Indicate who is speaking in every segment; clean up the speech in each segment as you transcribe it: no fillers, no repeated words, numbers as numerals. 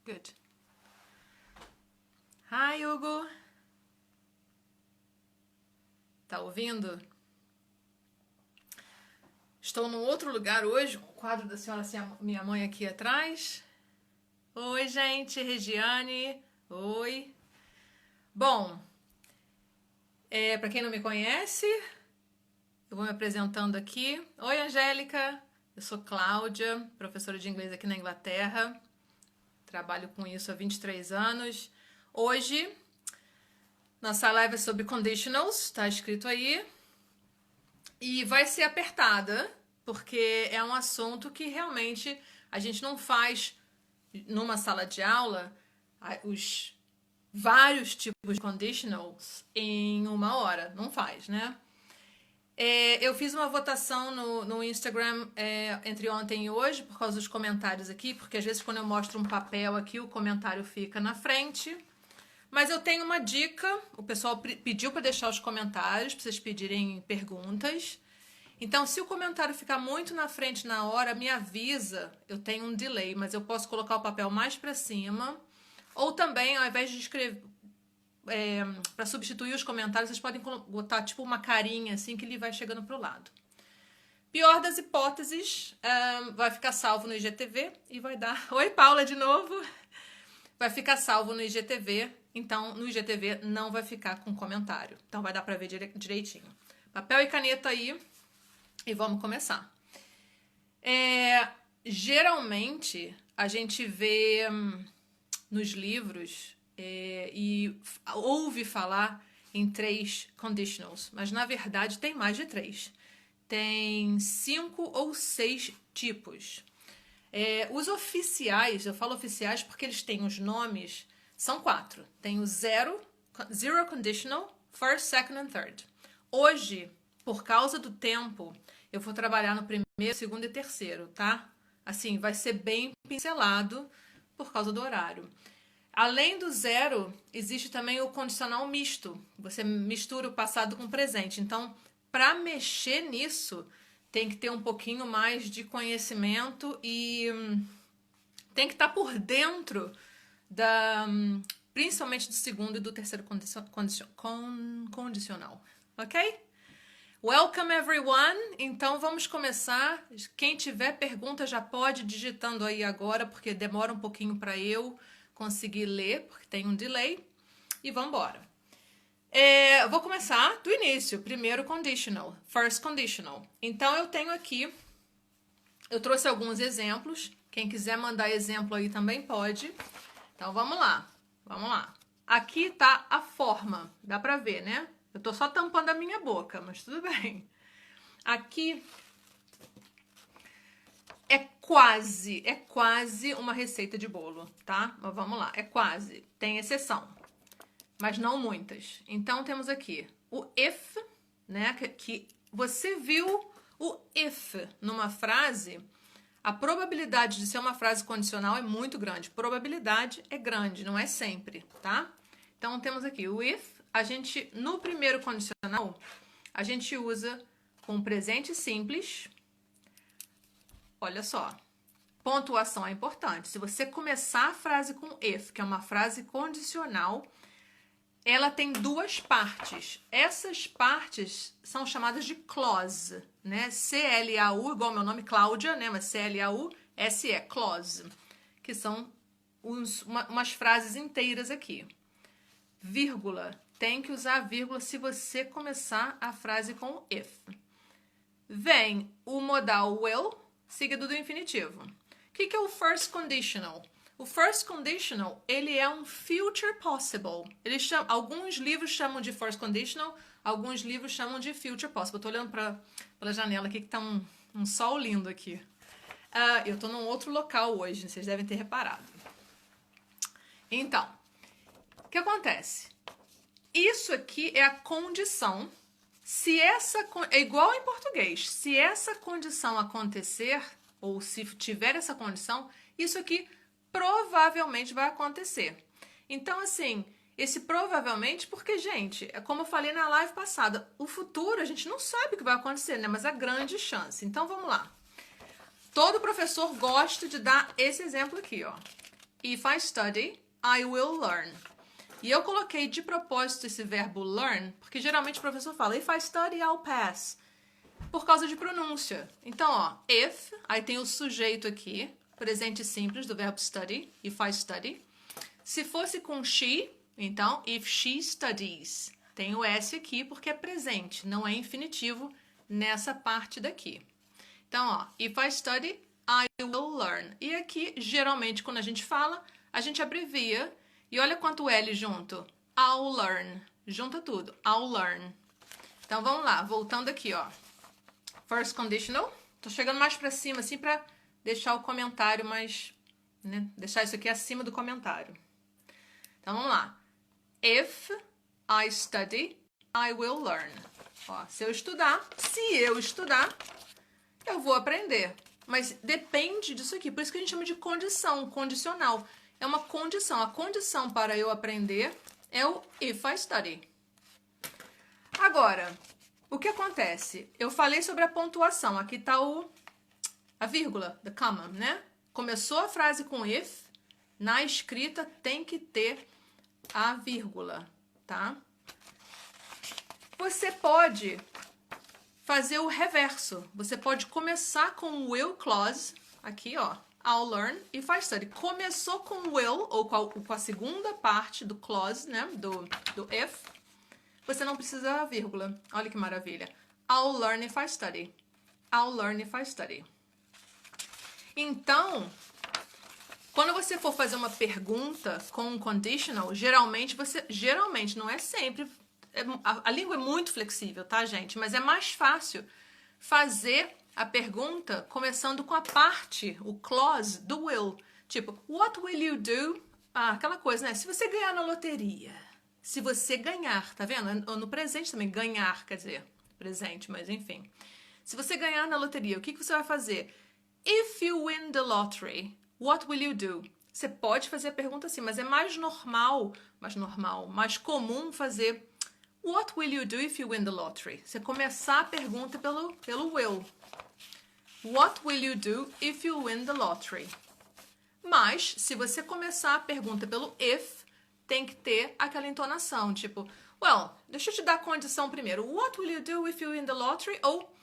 Speaker 1: Good. Hi, Hugo. Tá ouvindo? Estou num outro lugar hoje, com o quadro da senhora minha mãe aqui atrás. Oi, gente, Regiane. Oi. Bom, para quem não me conhece, eu vou me apresentando aqui. Oi, Angélica. Eu sou Cláudia, professora de inglês aqui na Inglaterra. Trabalho com isso há 23 anos. Hoje, nossa live é sobre conditionals, tá escrito aí. E vai ser apertada, porque é um assunto que realmente a gente não faz numa sala de aula os vários tipos de conditionals em uma hora. Não faz, né? Eu fiz uma votação no Instagram entre ontem e hoje, por causa dos comentários aqui, porque às vezes quando eu mostro um papel aqui, o comentário fica na frente. Mas eu tenho uma dica, o pessoal pediu para deixar os comentários, para vocês pedirem perguntas. Então, se o comentário ficar muito na frente na hora, me avisa, eu tenho um delay, mas eu posso colocar o papel mais para cima. Ou também, ao invés de escrever, para substituir os comentários, vocês podem botar tipo uma carinha assim que ele vai chegando pro lado. Pior das hipóteses, vai ficar salvo no IGTV e vai dar... Oi, Paula, de novo! Vai ficar salvo no IGTV, então no IGTV não vai ficar com comentário. Então vai dar para ver direitinho. Papel e caneta aí e vamos começar. Geralmente a gente vê nos livros e ouve falar em 3 conditionals, mas na verdade tem mais de 3. Tem 5 ou 6 tipos. Os oficiais, eu falo oficiais porque eles têm os nomes, são 4. Tem o zero conditional, first, second and third. Hoje, por causa do tempo, eu vou trabalhar no primeiro, segundo e terceiro, tá? Assim, vai ser bem pincelado por causa do horário. Além do zero, existe também o condicional misto. Você mistura o passado com o presente. Então, para mexer nisso, tem que ter um pouquinho mais de conhecimento e tem que estar por dentro principalmente do segundo e do terceiro condicional. Ok? Welcome, everyone! Então, vamos começar. Quem tiver pergunta já pode ir digitando aí agora, porque demora um pouquinho para eu conseguir ler, porque tem um delay. E vamos embora. Vou começar do início. Primeiro conditional, first conditional. Então, eu tenho aqui, eu trouxe alguns exemplos. Quem quiser mandar exemplo aí também pode. Então, vamos lá. Vamos lá. Aqui tá a forma. Dá pra ver, né? Eu tô só tampando a minha boca, mas tudo bem. Aqui é quase uma receita de bolo, tá? Mas vamos lá, é quase. Tem exceção, mas não muitas. Então, temos aqui o if, né? Que você viu o if numa frase, a probabilidade de ser uma frase condicional é muito grande. Probabilidade é grande, não é sempre, tá? Então, temos aqui o if. No primeiro condicional, a gente usa com presente simples. Olha só, pontuação é importante. Se você começar a frase com if, que é uma frase condicional, ela tem 2 partes. Essas partes são chamadas de clause, né? C-L-A-U, igual meu nome, Cláudia, né? Mas C-L-A-U-S-E, clause, que são umas frases inteiras aqui. Vírgula, tem que usar a vírgula se você começar a frase com if. Vem o modal will, seguido do infinitivo. O que é o first conditional? O first conditional, ele é um future possible. Alguns livros chamam de first conditional, alguns livros chamam de future possible. Estou olhando pela janela aqui que está um sol lindo aqui. Eu estou num outro local hoje, vocês devem ter reparado. Então, o que acontece? Isso aqui é a condição. É igual em português. Se essa condição acontecer, ou se tiver essa condição, isso aqui provavelmente vai acontecer. Então, assim, esse provavelmente, porque, gente, é como eu falei na live passada, o futuro a gente não sabe o que vai acontecer, né? Mas a grande chance. Então, vamos lá. Todo professor gosta de dar esse exemplo aqui, ó. If I study, I will learn. E eu coloquei de propósito esse verbo learn, porque geralmente o professor fala, if I study, I'll pass. Por causa de pronúncia. Então, ó, if, aí tem o sujeito aqui, presente simples do verbo study, if I study. Se fosse com she, então, if she studies. Tem o S aqui porque é presente, não é infinitivo nessa parte daqui. Então, ó, if I study, I will learn. E aqui, geralmente, quando a gente fala, a gente abrevia. E olha quanto L junto. I'll learn. Junta tudo. I'll learn. Então, vamos lá. Voltando aqui, ó. First conditional. Tô chegando mais pra cima, assim, pra deixar o comentário mais... né? Deixar isso aqui acima do comentário. Então, vamos lá. If I study, I will learn. Ó, se eu estudar, eu vou aprender. Mas depende disso aqui. Por isso que a gente chama de condição, condicional. É uma condição. A condição para eu aprender é o if I study. Agora, o que acontece? Eu falei sobre a pontuação. Aqui está a vírgula, the comma, né? Começou a frase com if, na escrita tem que ter a vírgula, tá? Você pode fazer o reverso. Você pode começar com o will clause, aqui, ó. I'll learn if I study. Começou com will, ou com a segunda parte do clause, né? Do if. Você não precisa da vírgula. Olha que maravilha. I'll learn if I study. I'll learn if I study. Então, quando você for fazer uma pergunta com um conditional, geralmente, não é sempre... A língua é muito flexível, tá, gente? Mas é mais fácil fazer a pergunta começando com a parte, o clause do will. Tipo, what will you do? Ah, aquela coisa, né? Se você ganhar na loteria. Se você ganhar, tá vendo? No presente também, ganhar, quer dizer, presente, mas enfim. Se você ganhar na loteria, o que você vai fazer? If you win the lottery, what will you do? Você pode fazer a pergunta assim, mas é mais comum fazer what will you do if you win the lottery? Você começar a pergunta pelo will. What will you do if you win the lottery? Mas, se você começar a pergunta pelo if, tem que ter aquela entonação, tipo, well, deixa eu te dar a condição primeiro. What will you do if you win the lottery? Ou,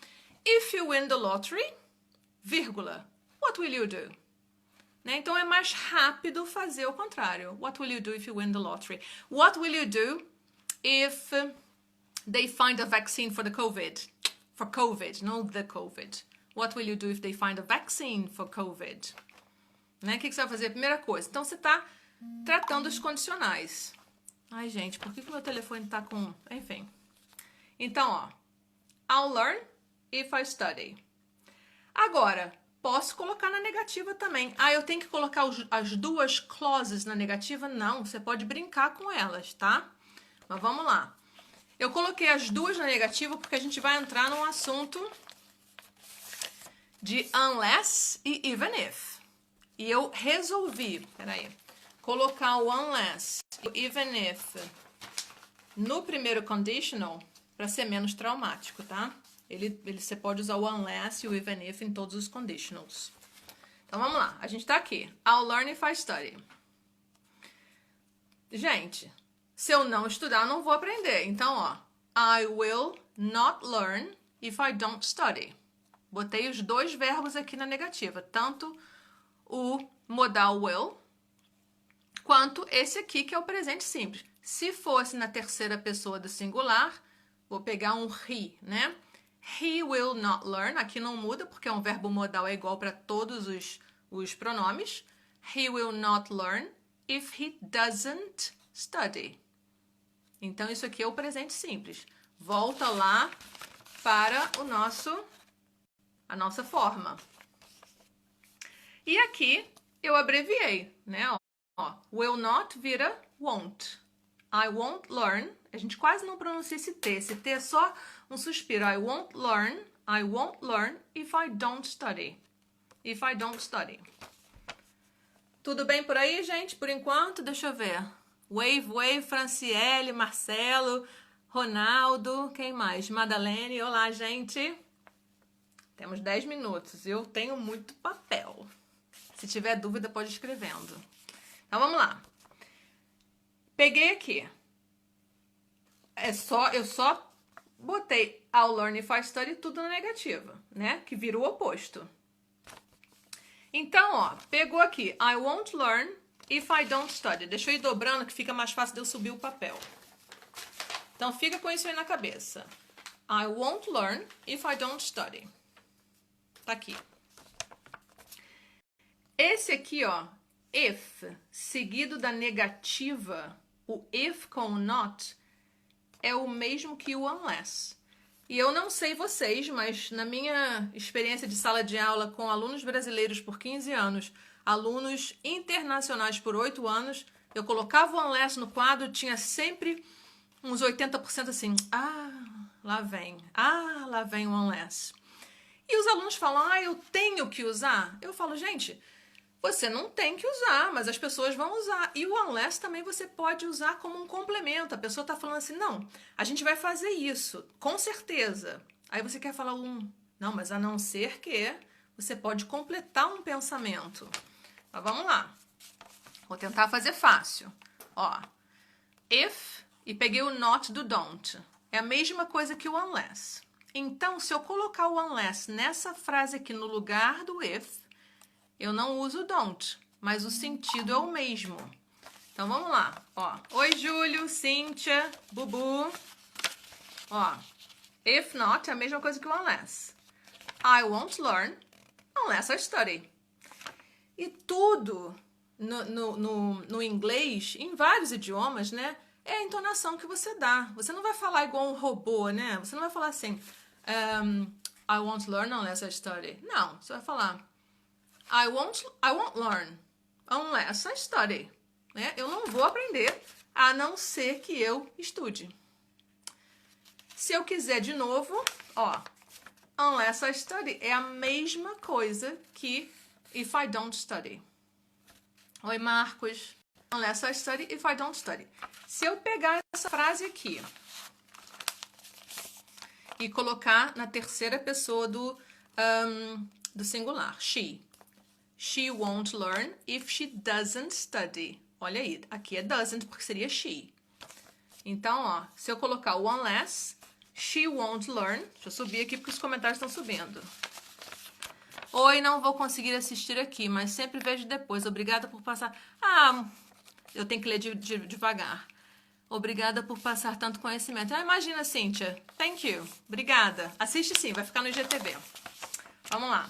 Speaker 1: if you win the lottery, vírgula, what will you do? Né? Então, é mais rápido fazer o contrário. What will you do if you win the lottery? What will you do if they find a vaccine for the COVID? For COVID, not the COVID. What will you do if they find a vaccine for COVID? Né? O que você vai fazer? Primeira coisa. Então, você está tratando os condicionais. Ai, gente, por que o meu telefone está com... Enfim. Então, ó. I'll learn if I study. Agora, posso colocar na negativa também. Ah, eu tenho que colocar as duas clauses na negativa? Não, você pode brincar com elas, tá? Mas vamos lá. Eu coloquei as duas na negativa porque a gente vai entrar num assunto de unless e even if. E eu resolvi, colocar o unless e o even if no primeiro conditional para ser menos traumático, tá? Você pode usar o unless e o even if em todos os conditionals. Então, vamos lá. A gente tá aqui. I'll learn if I study. Gente, se eu não estudar, eu não vou aprender. Então, ó. I will not learn if I don't study. Botei os dois verbos aqui na negativa. Tanto o modal will, quanto esse aqui, que é o presente simples. Se fosse na terceira pessoa do singular, vou pegar um he, né? He will not learn. Aqui não muda, porque é um verbo modal, é igual para todos os pronomes. He will not learn if he doesn't study. Então, isso aqui é o presente simples. Volta lá para a nossa forma. E aqui eu abreviei, né? Ó, will not vira won't. I won't learn. A gente quase não pronuncia esse T. Esse T é só um suspiro. I won't learn if I don't study. If I don't study. Tudo bem por aí, gente? Por enquanto, deixa eu ver. Wave, Franciele, Marcelo, Ronaldo, quem mais? Madalene, olá, gente. Temos 10 minutos. Eu tenho muito papel. Se tiver dúvida, pode ir escrevendo. Então, vamos lá. Peguei aqui. Eu só botei I'll learn if I study tudo na negativa, né? Que vira o oposto. Então, ó, pegou aqui. I won't learn if I don't study. Deixa eu ir dobrando que fica mais fácil de eu subir o papel. Então, fica com isso aí na cabeça. I won't learn if I don't study. Tá aqui. Esse aqui, ó, if, seguido da negativa, o if com o not, é o mesmo que o unless. E eu não sei vocês, mas na minha experiência de sala de aula com alunos brasileiros por 15 anos, alunos internacionais por 8 anos, eu colocava o unless no quadro, tinha sempre uns 80% assim, lá vem o unless. E os alunos falam, eu tenho que usar? Eu falo, gente, você não tem que usar, mas as pessoas vão usar. E o unless também você pode usar como um complemento. A pessoa está falando assim, não, a gente vai fazer isso, com certeza. Aí você quer falar não, mas a não ser que você pode completar um pensamento. Mas vamos lá. Vou tentar fazer fácil. Ó, if, e peguei o not do don't. É a mesma coisa que o unless. Então, se eu colocar o unless nessa frase aqui no lugar do if, eu não uso don't, mas o sentido é o mesmo. Então, vamos lá. Ó, oi, Júlio, Cíntia, Bubu. Ó, if not é a mesma coisa que o unless. I won't learn unless I study. E tudo no inglês, em vários idiomas, né? É a entonação que você dá. Você não vai falar igual um robô, né? Você não vai falar assim, I won't learn unless I study. Não, você vai falar, I won't learn unless I study. Né? Eu não vou aprender a não ser que eu estude. Se eu quiser de novo, ó, unless I study é a mesma coisa que if I don't study. Oi, Marcos. Unless I study, if I don't study. Se eu pegar essa frase aqui e colocar na terceira pessoa do singular, she. She won't learn if she doesn't study. Olha aí, aqui é doesn't porque seria she. Então, ó, se eu colocar o unless, she won't learn. Deixa eu subir aqui porque os comentários estão subindo. Oi, não vou conseguir assistir aqui, mas sempre vejo depois. Obrigada por passar... eu tenho que ler devagar. Obrigada por passar tanto conhecimento. Imagina, Cíntia. Thank you. Obrigada. Assiste sim, vai ficar no IGTV. Vamos lá.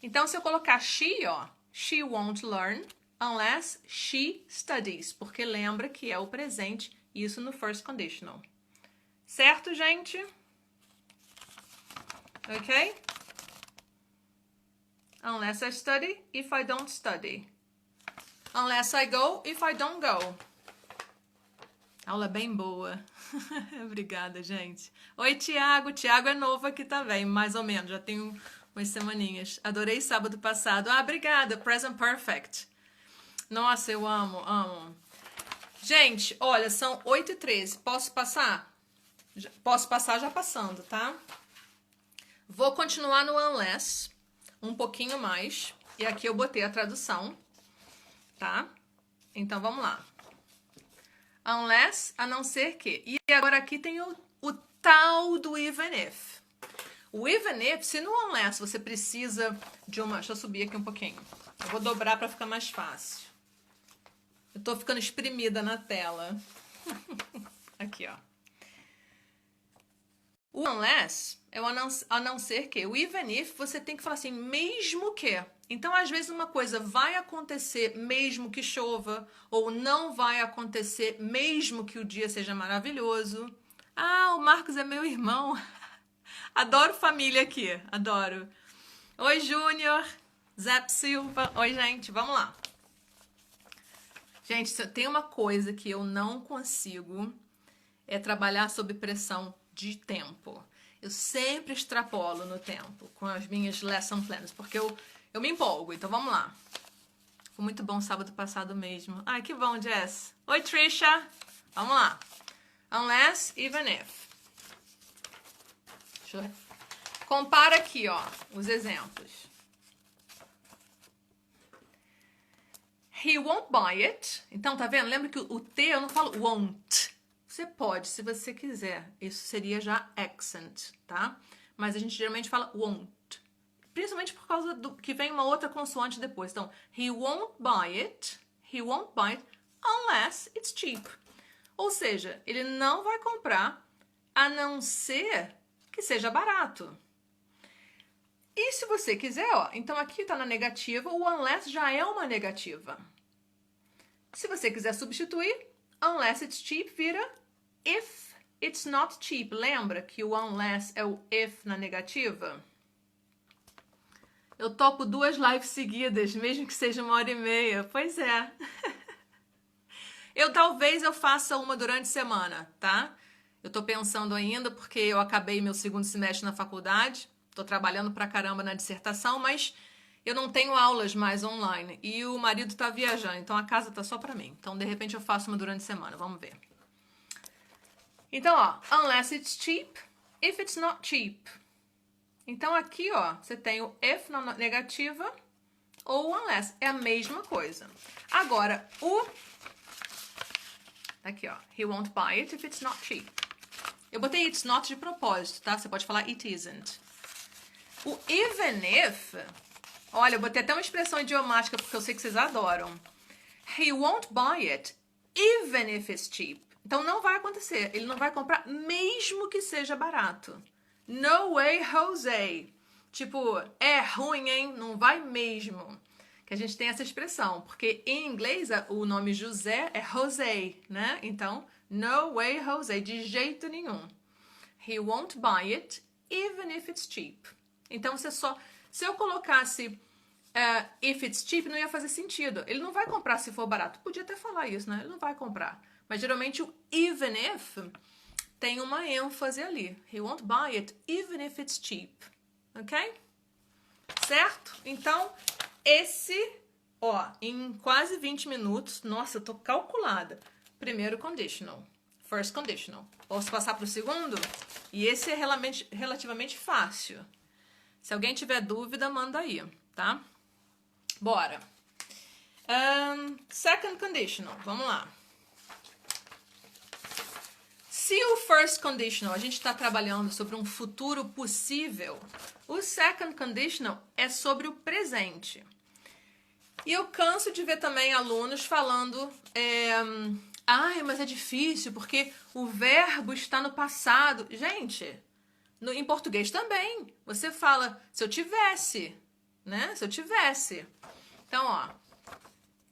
Speaker 1: Então, se eu colocar she, ó, she won't learn unless she studies, porque lembra que é o presente, isso no first conditional. Certo, gente? Ok? Unless I study, if I don't study. Unless I go, if I don't go. Aula bem boa. Obrigada, gente. Oi, Tiago. Tiago é novo aqui também, mais ou menos. Já tenho umas semaninhas. Adorei sábado passado. Obrigada. Present Perfect. Nossa, eu amo. Gente, olha, são 8h13. Posso passar? Posso passar já passando, tá? Vou continuar no unless um pouquinho mais. E aqui eu botei a tradução, tá? Então, vamos lá. Unless, a não ser que. E agora aqui tem o tal do even if. O even if, se no unless você precisa de uma... Deixa eu subir aqui um pouquinho. Eu vou dobrar para ficar mais fácil. Eu tô ficando espremida na tela. Aqui, ó. O unless é o a não ser que. O even if, você tem que falar assim, mesmo que. Então, às vezes, uma coisa vai acontecer mesmo que chova, ou não vai acontecer mesmo que o dia seja maravilhoso. O Marcos é meu irmão. Adoro família aqui, adoro. Oi, Júnior, Zé Silva. Oi, gente, vamos lá. Gente, tem uma coisa que eu não consigo, é trabalhar sob pressão de tempo. Eu sempre extrapolo no tempo com as minhas lesson plans, porque eu me empolgo, então vamos lá. Foi muito bom sábado passado mesmo. Ai, que bom, Jess. Oi, Trisha. Vamos lá. Unless, even if. Deixa eu... Compara aqui, ó, os exemplos. He won't buy it. Então, tá vendo? Lembra que o T eu não falo won't. Você pode, se você quiser. Isso seria já accent, tá? Mas a gente geralmente fala won't. Principalmente por causa do que vem uma outra consoante depois. Então, he won't buy it. He won't buy it unless it's cheap. Ou seja, ele não vai comprar a não ser que seja barato. E se você quiser, ó, então aqui tá na negativa, o unless já é uma negativa. Se você quiser substituir, unless it's cheap vira if it's not cheap. Lembra que o unless é o if na negativa? Eu topo 2 lives seguidas, mesmo que seja 1h30. Pois é. Talvez eu faça uma durante a semana, tá? Eu tô pensando ainda, porque eu acabei meu 2º semestre na faculdade. Tô trabalhando pra caramba na dissertação, mas eu não tenho aulas mais online. E o marido tá viajando, então a casa tá só pra mim. Então, de repente, eu faço uma durante a semana. Vamos ver. Então, ó. Unless it's cheap, if it's not cheap. Então, aqui, ó, você tem o if na negativa ou unless. É a mesma coisa. Agora, aqui, ó. He won't buy it if it's not cheap. Eu botei it's not de propósito, tá? Você pode falar it isn't. O even if, olha, eu botei até uma expressão idiomática porque eu sei que vocês adoram. He won't buy it even if it's cheap. Então não vai acontecer. Ele não vai comprar mesmo que seja barato. No way, Jose. Tipo, é ruim, hein? Não vai mesmo. Que a gente tem essa expressão. Porque em inglês o nome José é Jose, né? Então, no way, Jose. De jeito nenhum. He won't buy it even if it's cheap. Então, se eu colocasse if it's cheap, não ia fazer sentido. Ele não vai comprar se for barato. Podia até falar isso, né? Ele não vai comprar. Mas, geralmente, o even if tem uma ênfase ali. He won't buy it even if it's cheap. Ok? Certo? Então, em quase 20 minutos, nossa, eu tô calculada. Primeiro conditional. First conditional. Posso passar para o segundo? E esse é relativamente fácil. Se alguém tiver dúvida, manda aí, tá? Bora. Second conditional, vamos lá. Se o first conditional, a gente está trabalhando sobre um futuro possível, o second conditional é sobre o presente. E eu canso de ver também alunos falando, mas é difícil porque o verbo está no passado. Gente, em português também. Você fala, se eu tivesse, né? Se eu tivesse. Então, ó.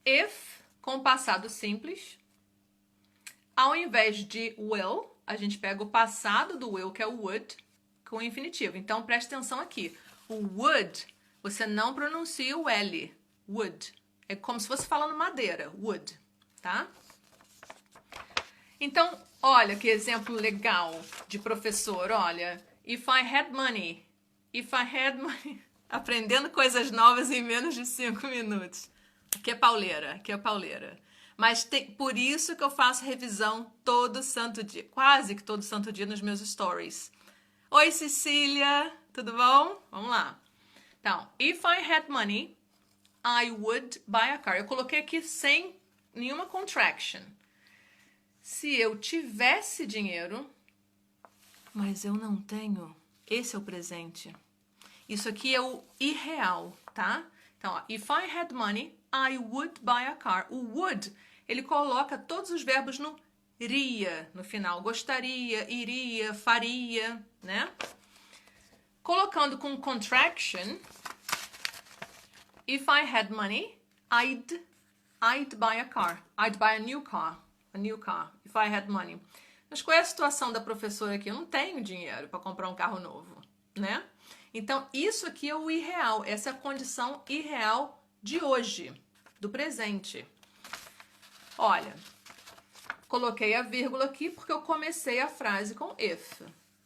Speaker 1: If, com passado simples. Ao invés de will, a gente pega o passado do will, que é o would, com o infinitivo. Então, preste atenção aqui. O would, você não pronuncia o L. Would. É como se fosse falando madeira. Would. Tá? Então, olha que exemplo legal de professor. Olha. If I had money. If I had money. Aprendendo coisas novas em menos de 5 minutos. Que é pauleira. Mas por isso que eu faço revisão todo santo dia. Quase que todo santo dia nos meus stories. Oi, Cecília. Tudo bom? Vamos lá. Então, if I had money, I would buy a car. Eu coloquei aqui sem nenhuma contraction. Se eu tivesse dinheiro, mas eu não tenho, esse é o presente. Isso aqui é o irreal, tá? Então, ó, if I had money, I would buy a car. O would, ele coloca todos os verbos no iria no final. Gostaria, iria, faria, né? Colocando com contraction, if I had money, I'd buy a car. I'd buy a new car. If I had money. Mas qual é a situação da professora aqui? Eu não tenho dinheiro para comprar um carro novo, né? Então, isso aqui é o irreal. Essa é a condição irreal de hoje, do presente. Olha, coloquei a vírgula aqui porque eu comecei a frase com if.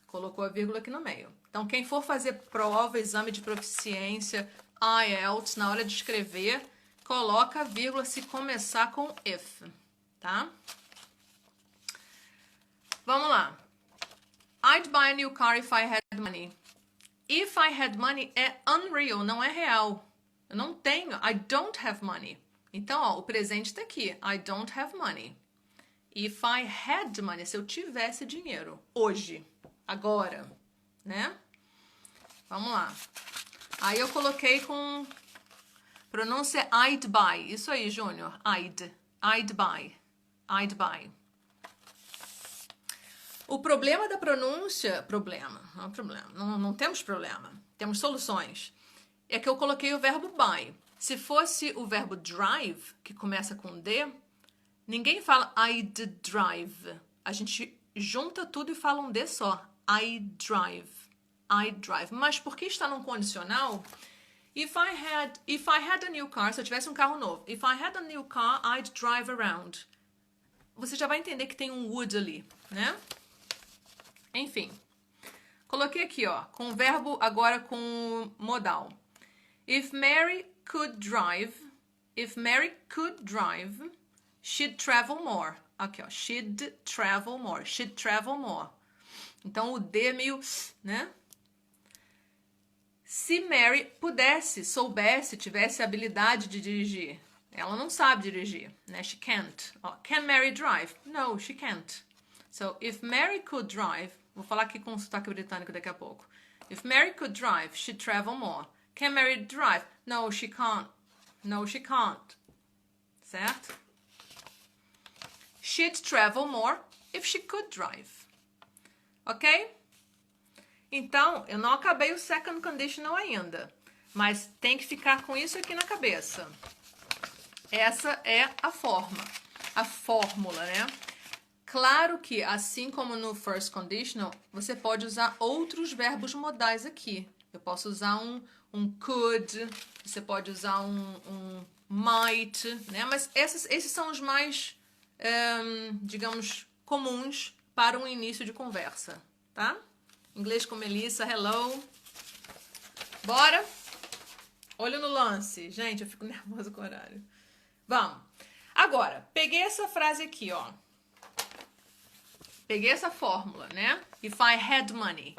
Speaker 1: Colocou a vírgula aqui no meio. Então, quem for fazer prova, exame de proficiência, IELTS, na hora de escrever, coloca a vírgula se começar com if, tá? Vamos lá. I'd buy a new car if I had money. If I had money é unreal, não é real. Eu não tenho. I don't have money. Então, ó, o presente tá aqui. I don't have money. If I had money, se eu tivesse dinheiro. Hoje. Agora. Né? Vamos lá. Aí eu coloquei com pronúncia I'd buy. Isso aí, Júnior. I'd buy. I'd buy. O problema da pronúncia... Não temos problema. Temos soluções. É que eu coloquei o verbo buy. Se fosse o verbo drive, que começa com D, ninguém fala I'd drive. A gente junta tudo e fala um D só. I drive. Mas porque está num condicional, if I had a new car, se eu tivesse um carro novo, if I had a new car, I'd drive around. Você já vai entender que tem um would ali, né? Enfim. Coloquei aqui, ó, com o verbo agora com modal. If Mary could drive, she'd travel more. Aqui, ó, she'd travel more. Então, o D é meio, né? Se Mary pudesse, soubesse, tivesse a habilidade de dirigir. Ela não sabe dirigir, né? She can't. Can Mary drive? No, she can't. So, if Mary could drive, vou falar aqui com o sotaque britânico daqui a pouco. If Mary could drive, she'd travel more. Can Mary drive? No, she can't. Certo? She'd travel more if she could drive. Ok? Então, eu não acabei o second conditional ainda. Mas tem que ficar com isso aqui na cabeça. Essa é a forma. A fórmula, né? Claro que, assim como no first conditional, você pode usar outros verbos modais aqui. Eu posso usar um could, você pode usar um might, né? Mas esses são os mais, digamos, comuns para um início de conversa, tá? Inglês com Melissa, hello. Bora? Olho no lance. Gente, eu fico nervosa com o horário. Vamos. Agora, peguei essa frase aqui, ó. Peguei essa fórmula, né? If I had money.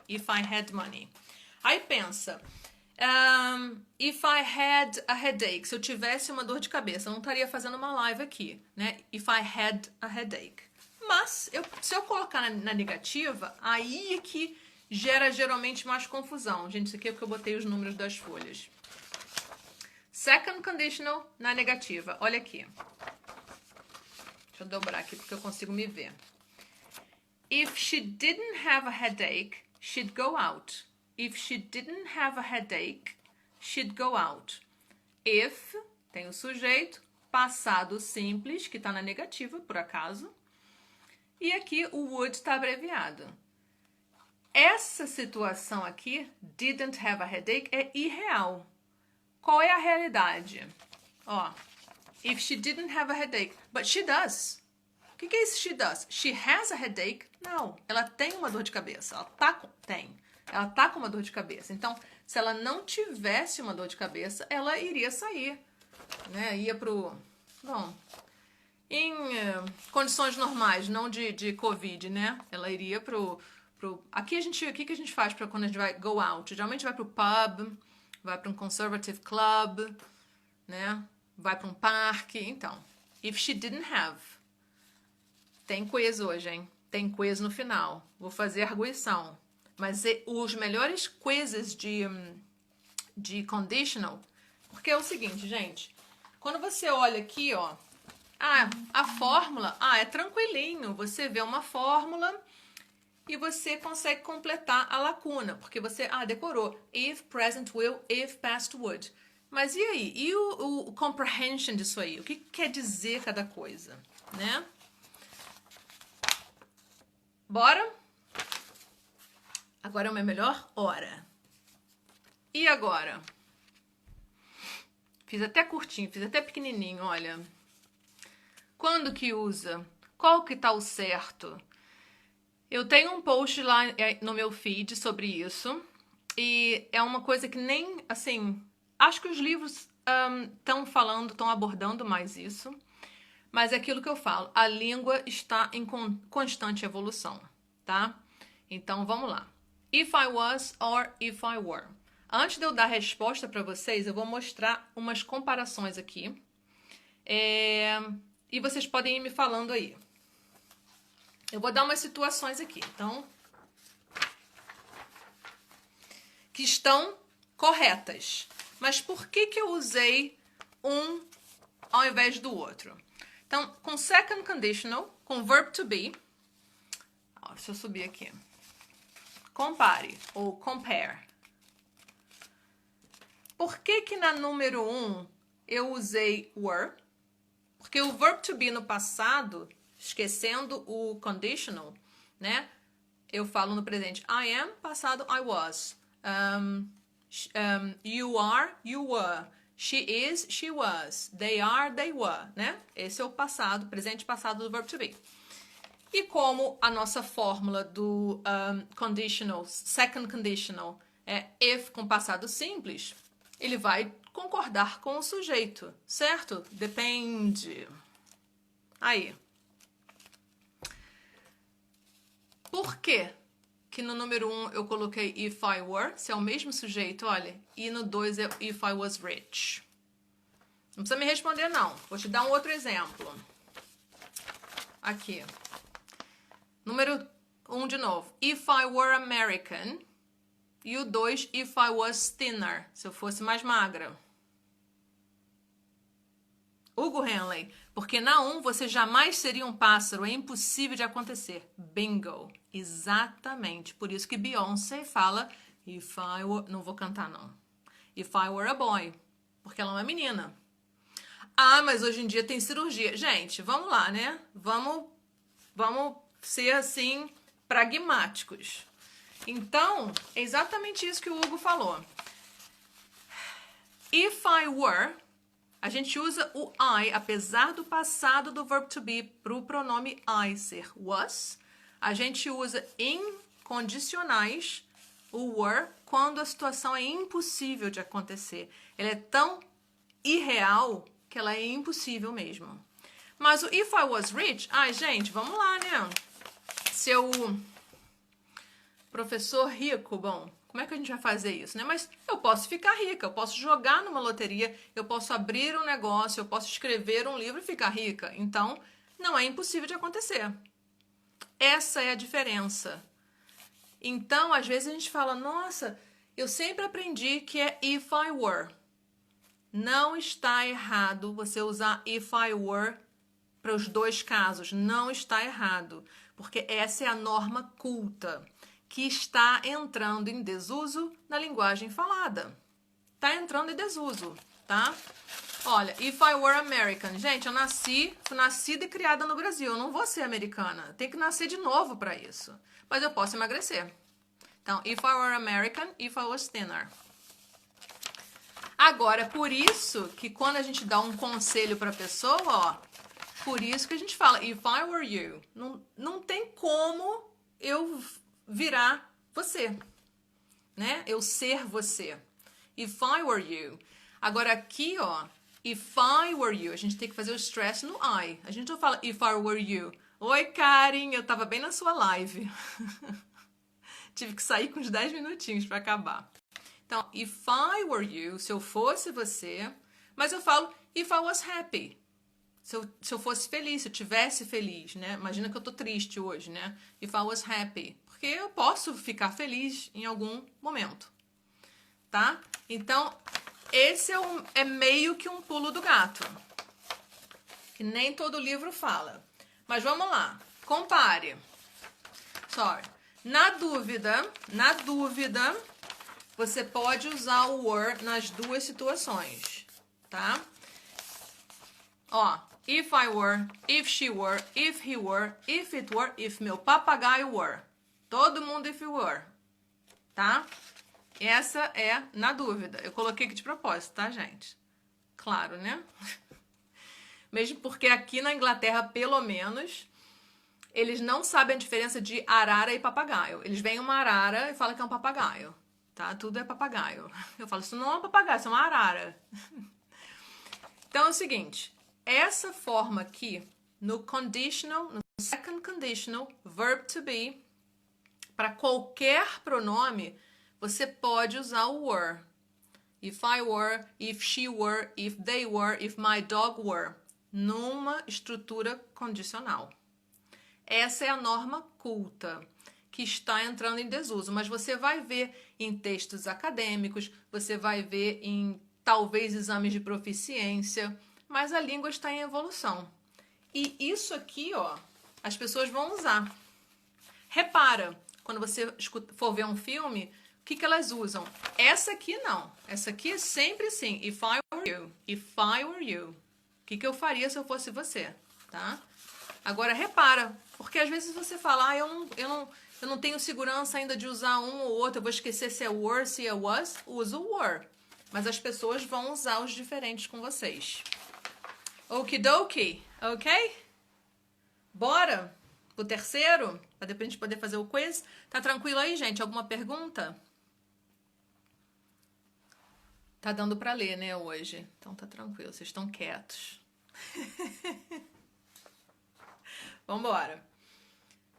Speaker 1: Aí pensa, if I had a headache, se eu tivesse uma dor de cabeça, eu não estaria fazendo uma live aqui, né? If I had a headache. Mas, se eu colocar na negativa, aí é que gera geralmente mais confusão. Gente, isso aqui é porque eu botei os números das folhas. Second conditional na negativa. Olha aqui. Deixa eu dobrar aqui porque eu consigo me ver. If she didn't have a headache, she'd go out. If she didn't have a headache, she'd go out. If, tem o sujeito, passado simples, que está na negativa, por acaso. E aqui o would está abreviado. Essa situação aqui, didn't have a headache, é irreal. Qual é a realidade? Ó, if she didn't have a headache, but she does. O que é isso she does? She has a headache? Não, ela tem uma dor de cabeça. Ela tá com uma dor de cabeça. Então, se ela não tivesse uma dor de cabeça, ela iria sair, né? Ia pro... Bom, em condições normais, não de Covid, né? Ela iria pro... Aqui o que a gente faz para quando a gente vai go out? Geralmente vai pro pub, vai para um conservative club, né? Vai para um parque. Então, if she didn't have... Tem quiz hoje, hein? Tem quiz no final. Vou fazer arguição. Mas os melhores quizzes de conditional... Porque é o seguinte, gente. Quando você olha aqui, ó... a fórmula... é tranquilinho. Você vê uma fórmula e você consegue completar a lacuna. Porque você, decorou. If, present will, if, past would. Mas e aí? E o comprehension disso aí? O que quer dizer cada coisa? Né? Bora? Agora é uma melhor hora. E agora? Fiz até curtinho, fiz até pequenininho, olha. Quando que usa? Qual que tá o certo? Eu tenho um post lá no meu feed sobre isso. E é uma coisa que nem, assim... Acho que os livros estão abordando mais isso. Mas é aquilo que eu falo, a língua está em constante evolução, tá? Então, vamos lá. If I was or if I were. Antes de eu dar a resposta para vocês, eu vou mostrar umas comparações aqui E vocês podem ir me falando aí. Eu vou dar umas situações aqui, então, que estão corretas. Mas por que eu usei um ao invés do outro? Então, com second conditional, com verb to be, ó, deixa eu subir aqui. Compare ou compare. Por que na número 1 eu usei were? Porque o verb to be no passado, esquecendo o conditional, né? Eu falo no presente I am, passado I was. You are, you were. She is, she was. They are, they were, né? Esse é o passado, presente e passado do verb to be. E como a nossa fórmula do conditional, second conditional, é if com passado simples, ele vai concordar com o sujeito, certo? Depende. Aí. Por quê que no número 1 eu coloquei if I were, se é o mesmo sujeito, olha, e no 2 é if I was rich? Não precisa me responder, não. Vou te dar um outro exemplo. Aqui. Número 1 de novo. If I were American. E o 2, if I was thinner. Se eu fosse mais magra. Hugo Henley. Porque na 1 você jamais seria um pássaro. É impossível de acontecer. Bingo. Exatamente. Por isso que Beyoncé fala if I were... Não vou cantar, não. If I were a boy. Porque ela é uma menina. Ah, mas hoje em dia tem cirurgia. Gente, vamos lá, né? Vamos ser, assim, pragmáticos. Então, é exatamente isso que o Hugo falou. If I were, a gente usa o I, apesar do passado do verb to be, para o pronome I ser was. A gente usa em condicionais o were quando a situação é impossível de acontecer. Ela é tão irreal que ela é impossível mesmo. Mas o if I was rich, ai, gente, vamos lá, né? Seu professor rico, bom, como é que a gente vai fazer isso, né? Mas eu posso ficar rica, eu posso jogar numa loteria, eu posso abrir um negócio, eu posso escrever um livro e ficar rica. Então, não é impossível de acontecer. Essa é a diferença. Então, às vezes a gente fala, nossa, eu sempre aprendi que é if I were. Não está errado você usar if I were para os dois casos. Não está errado. Porque essa é a norma culta que está entrando em desuso na linguagem falada. Está entrando em desuso, tá? Olha, if I were American. Gente, fui nascida e criada no Brasil. Eu não vou ser americana. Tem que nascer de novo para isso. Mas eu posso emagrecer. Então, if I were American, if I was thinner. Agora, por isso que quando a gente dá um conselho para a pessoa, ó, por isso que a gente fala, if I were you. Não tem como eu virar você, né? Eu ser você. If I were you. Agora aqui, ó, if I were you, a gente tem que fazer o stress no I. A gente não fala if I were you. Oi, Karen, eu tava bem na sua live. Tive que sair com uns 10 minutinhos para acabar. Então, if I were you, se eu fosse você, mas eu falo if I was happy. Se eu fosse feliz, se eu tivesse feliz, né? Imagina que eu tô triste hoje, né? If I was happy. Porque eu posso ficar feliz em algum momento, tá? Então, esse é meio que um pulo do gato. Que nem todo livro fala. Mas vamos lá. Compare. Sorry. Na dúvida, você pode usar o were nas duas situações, tá? Ó, if I were, if she were, if he were, if it were, if meu papagaio were. Todo mundo if you were, tá? Essa é na dúvida. Eu coloquei aqui de propósito, tá, gente? Claro, né? Mesmo porque aqui na Inglaterra, pelo menos, eles não sabem a diferença de arara e papagaio. Eles veem uma arara e falam que é um papagaio, tá? Tudo é papagaio. Eu falo, isso não é um papagaio, isso é uma arara. Então é o seguinte, essa forma aqui, no conditional, no second conditional, verb to be, para qualquer pronome, você pode usar o were. If I were, if she were, if they were, if my dog were. numa estrutura condicional. Essa é a norma culta, que está entrando em desuso, mas você vai ver em textos acadêmicos, você vai ver em talvez exames de proficiência, mas a língua está em evolução. E isso aqui, ó, as pessoas vão usar. Repara, quando você for ver um filme, o que elas usam? Essa aqui não. Essa aqui é sempre assim. If I were you. If I were you. O que eu faria se eu fosse você? Tá? Agora, repara. Porque às vezes você fala, eu não tenho segurança ainda de usar um ou outro. Eu vou esquecer se é were, se é was. Usa o were. Mas as pessoas vão usar os diferentes com vocês. Okidoki. Ok? Bora? O terceiro? Para depois a gente poder fazer o quiz. Tá tranquilo aí, gente? Alguma pergunta? Tá dando para ler, né, hoje? Então tá tranquilo, vocês estão quietos. Vambora.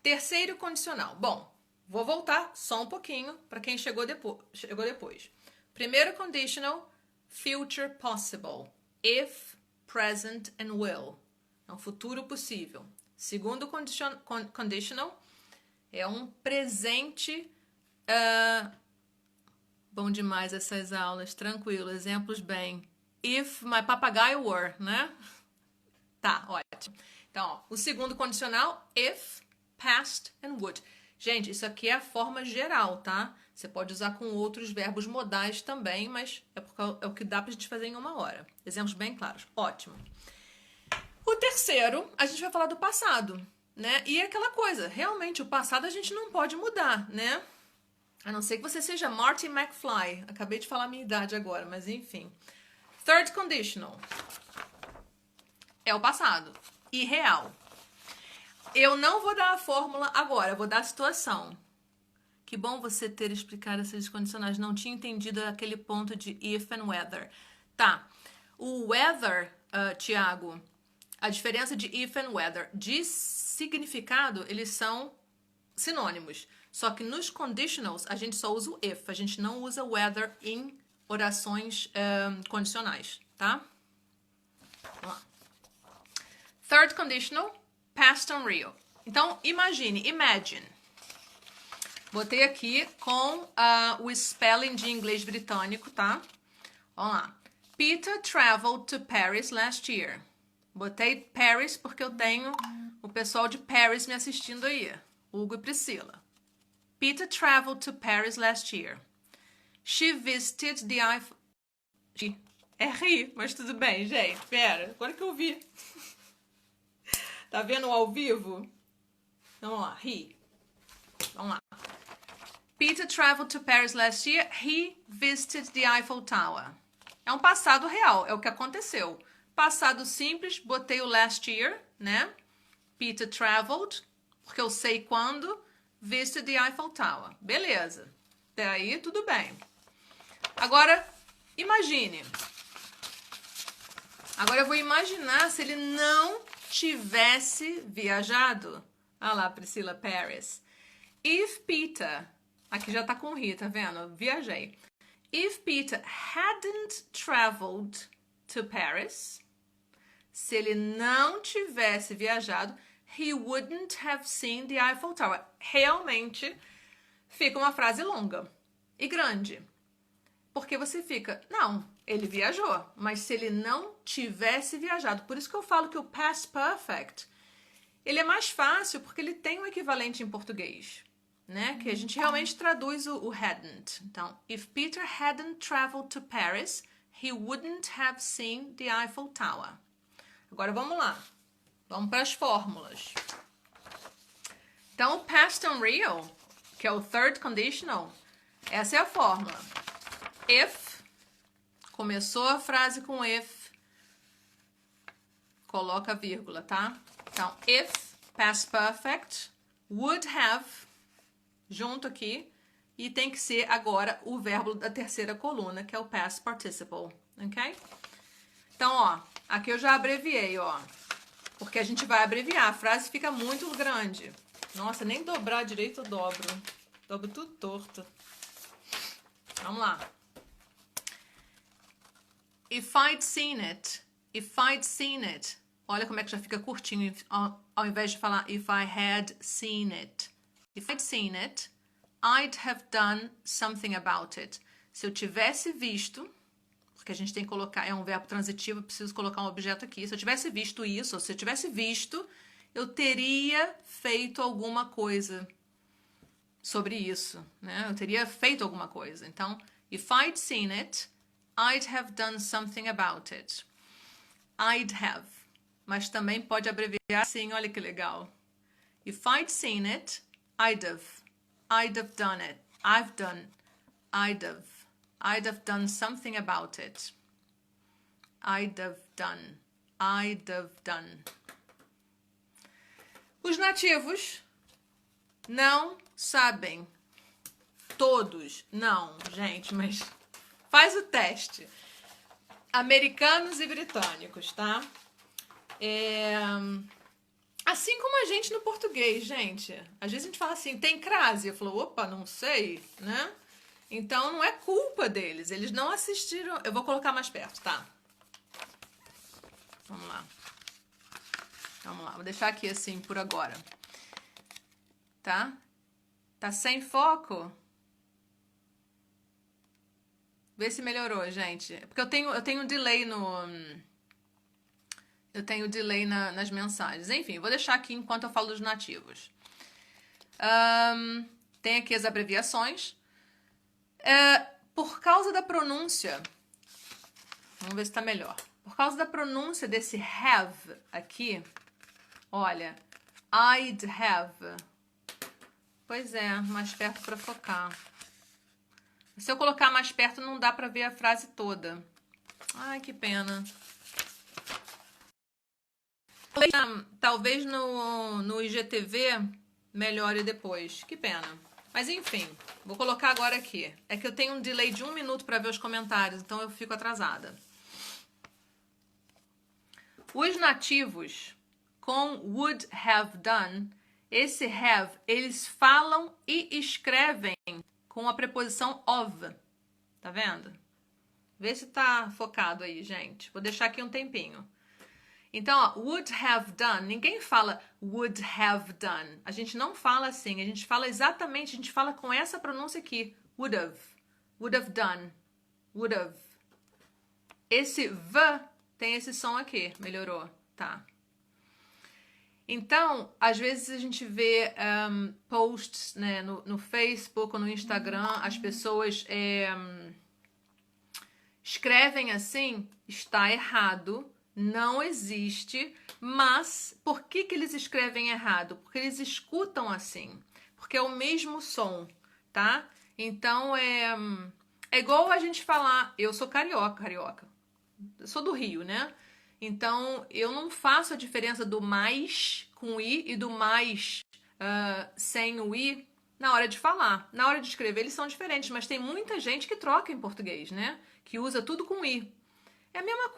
Speaker 1: Terceiro condicional. Bom, vou voltar só um pouquinho para quem chegou depois. Primeiro conditional, future possible. If, present and will. É um futuro possível. Segundo conditional, é um presente. Bom demais essas aulas, tranquilo, exemplos bem. If my papagaio were, né? Tá, ótimo. Então, ó, o segundo condicional, if, past and would. Gente, isso aqui é a forma geral, tá? Você pode usar com outros verbos modais também, mas é o que dá pra gente fazer em uma hora. Exemplos bem claros. Ótimo. O terceiro, a gente vai falar do passado, né? E é aquela coisa, realmente, o passado a gente não pode mudar, né? A não ser que você seja Marty McFly. Acabei de falar a minha idade agora, mas enfim. Third conditional. É o passado. Irreal. Eu não vou dar a fórmula agora, eu vou dar a situação. Que bom você ter explicado esses condicionais. Não tinha entendido aquele ponto de if and whether. Tá. O whether, Tiago, a diferença de if and whether, de significado, eles são sinônimos. Só que nos conditionals, a gente só usa o if. A gente não usa whether em orações condicionais, tá? Vamos lá. Third conditional, past unreal. Então, imagine. Botei aqui com o spelling de inglês britânico, tá? Vamos lá. Peter traveled to Paris last year. Botei Paris porque eu tenho o pessoal de Paris me assistindo aí. Hugo e Priscila. Peter traveled to Paris last year. She visited the Eiffel... É ri, mas tudo bem, gente. Pera, agora que eu vi. Tá vendo ao vivo? Vamos lá, ri. Vamos lá. Peter traveled to Paris last year. He visited the Eiffel Tower. É um passado real, é o que aconteceu. Passado simples, botei o last year, né? Peter traveled, porque eu sei quando. Visited the Eiffel Tower. Beleza. Até aí, tudo bem. Agora, imagine. Agora eu vou imaginar se ele não tivesse viajado. Olha lá, Priscila, Paris. If Peter... Aqui já tá com ri, tá vendo? Viajei. If Peter hadn't traveled to Paris, se ele não tivesse viajado, he wouldn't have seen the Eiffel Tower. Realmente fica uma frase longa e grande. Porque você fica, não, ele viajou, mas se ele não tivesse viajado. Por isso que eu falo que o past perfect, ele é mais fácil porque ele tem um equivalente em português. Né? Que a gente realmente traduz o hadn't. Então, if Peter hadn't traveled to Paris, he wouldn't have seen the Eiffel Tower. Agora vamos lá. Vamos para as fórmulas. Então, o past unreal, que é o third conditional, essa é a fórmula. If, começou a frase com if, coloca a vírgula, tá? Então, if, past perfect, would have, junto aqui, e tem que ser agora o verbo da terceira coluna, que é o past participle, ok? Então, ó, aqui eu já abreviei, ó, porque a gente vai abreviar, a frase fica muito grande. Nossa, nem dobrar direito eu dobro. Dobro tudo torto. Vamos lá. If I'd seen it, Olha como é que já fica curtinho, ao invés de falar if I had seen it. If I'd seen it, I'd have done something about it. Se eu tivesse visto, porque a gente tem que colocar, é um verbo transitivo, eu preciso colocar um objeto aqui. Se eu tivesse visto isso, ou se eu tivesse visto, eu teria feito alguma coisa sobre isso, né? Eu teria feito alguma coisa. Então, if I'd seen it, I'd have done something about it. I'd have. Mas também pode abreviar assim, olha que legal. If I'd seen it, I'd have. I'd have done it. I've done. I'd have. I'd have done something about it. I'd have done. I'd have done. Os nativos não sabem. Todos. Não, gente, mas faz o teste. Americanos e britânicos, tá? Assim como a gente no português, gente. Às vezes a gente fala assim, tem crase? Eu falo, opa, não sei, né? Então não é culpa deles. Eles não assistiram. Eu vou colocar mais perto, tá? Vamos lá. Vamos lá. Vou deixar aqui assim por agora. Tá? Tá sem foco? Vê se melhorou, gente. Porque eu tenho um delay no... Eu tenho delay nas mensagens. Enfim, vou deixar aqui enquanto eu falo dos nativos. Tem aqui as abreviações. Por causa da pronúncia... Vamos ver se tá melhor. Por causa da pronúncia desse have aqui... Olha, I'd have. Pois é, mais perto para focar. Se eu colocar mais perto, não dá para ver a frase toda. Ai, que pena. Talvez no IGTV melhore depois. Que pena. Mas enfim, vou colocar agora aqui. É que eu tenho um delay de 1 minuto para ver os comentários, então eu fico atrasada. Os nativos com would have done, esse have, eles falam e escrevem com a preposição of. Tá vendo? Vê se tá focado aí, gente. Vou deixar aqui um tempinho. Então, ó, would have done, ninguém fala would have done. A gente não fala assim, a gente fala exatamente, a gente fala com essa pronúncia aqui. Would have done, would have. Esse v tem esse som aqui, melhorou, tá? Então, às vezes a gente vê posts, né, no Facebook ou no Instagram, as pessoas escrevem assim, está errado, não existe, mas por que eles escrevem errado? Porque eles escutam assim, porque é o mesmo som, tá? Então, é igual a gente falar, eu sou carioca, eu sou do Rio, né? Então, eu não faço a diferença do mais com i e do mais sem o i na hora de falar. Na hora de escrever, eles são diferentes, mas tem muita gente que troca em português, né? Que usa tudo com i. É a mesma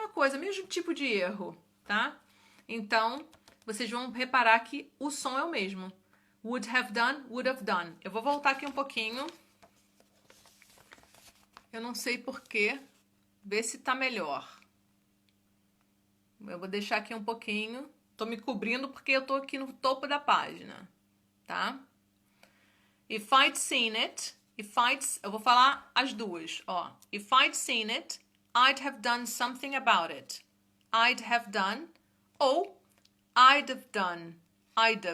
Speaker 1: coisa, mesmo tipo de erro, tá? Então, vocês vão reparar que o som é o mesmo. Would have done, would have done. Eu vou voltar aqui um pouquinho. Eu não sei porquê. Ver se tá melhor. Eu vou deixar aqui um pouquinho. Tô me cobrindo porque eu tô aqui no topo da página, tá? If I'd seen it, eu vou falar as duas, ó. If I'd seen it, I'd have done something about it. I'd have done ou I'd have done. I'd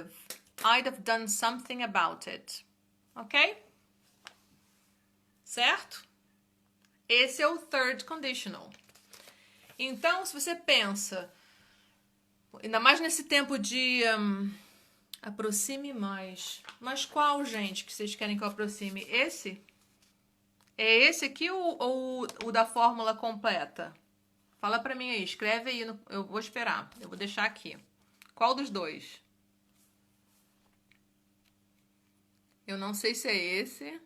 Speaker 1: have done something about it. Ok? Certo? Esse é o third conditional. Então, se você pensa, ainda mais nesse tempo de aproxime mais. Mas qual, gente, que vocês querem que eu aproxime? Esse? É esse aqui ou o da fórmula completa? Fala pra mim aí, escreve aí, eu vou esperar. Eu vou deixar aqui. Qual dos dois? Eu não sei se é esse.